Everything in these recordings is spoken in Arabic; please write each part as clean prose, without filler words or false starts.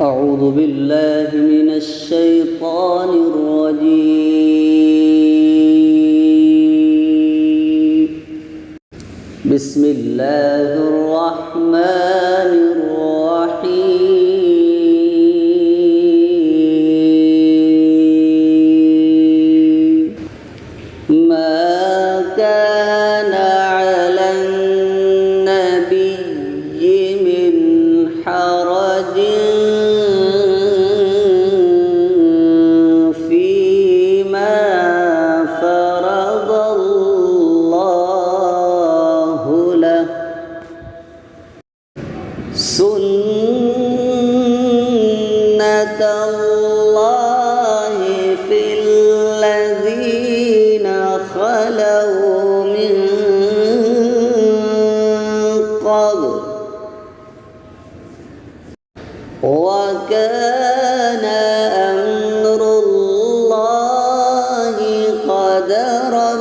أعوذ بالله من الشيطان الرجيم. بسم الله الرحمن الرحيم. ما كان على النبي من حرج فيما فرض الله له، سنة الله في الذين خلوا من قبل، وكان أمر الله قدرا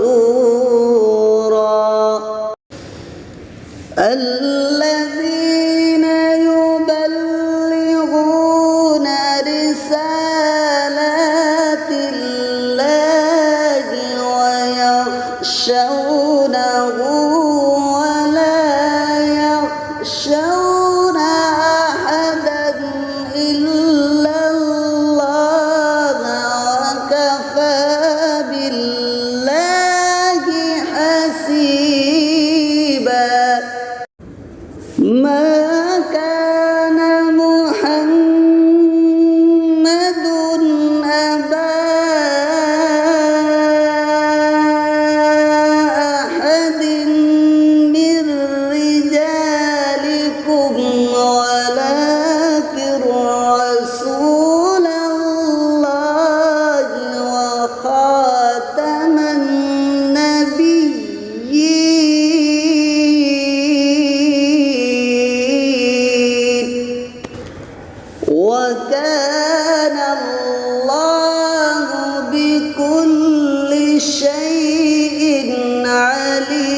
مقدورا. الذين يبلغون رسالات الله ويخشونه ولا يخشون أحدا إلا الله، وكفى بالله حسيبا. ما كان محمد أبا أحد من رجالكم ولكن رسول الله وخاتم النبيين، وكان الله بكل شيء عليما.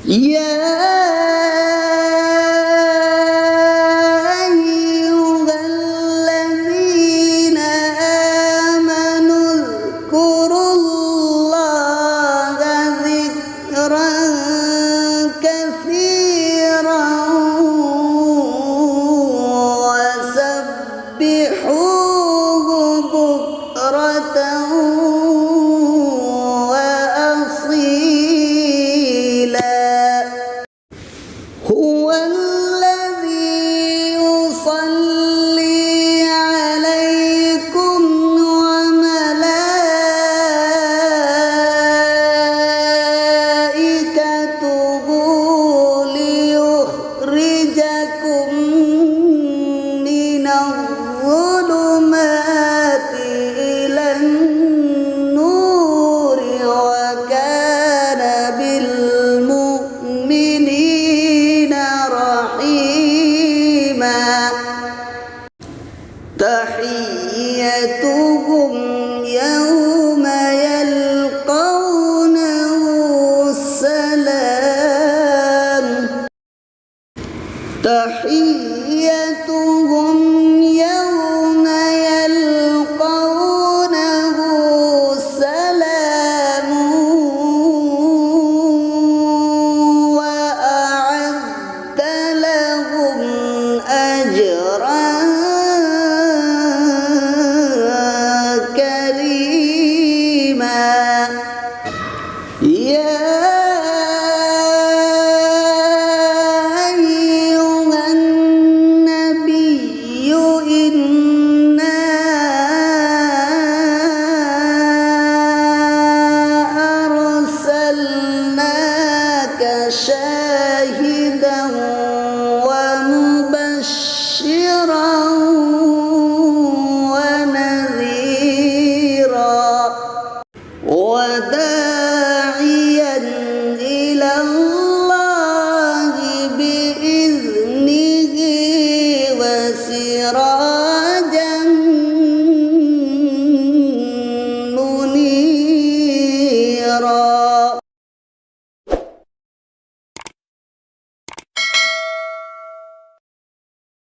يا أيها الذين آمنوا اذكروا الله ذكرا كثيرا وسبحوه بكرة وأصيلا. هو الذي يصلي عليكم وملائكته ليخرجكم من الظلمات إلى النور، وكان بالمؤمنين رحيما. تحيتهم يوم يلقونه السلام. تحيتهم يوم يلقونه سلام، وأعد لهم أجرا كريما. يا أيها النبي إنا أرسلناك شاهدا ومبشرا ونذيرا وداعيا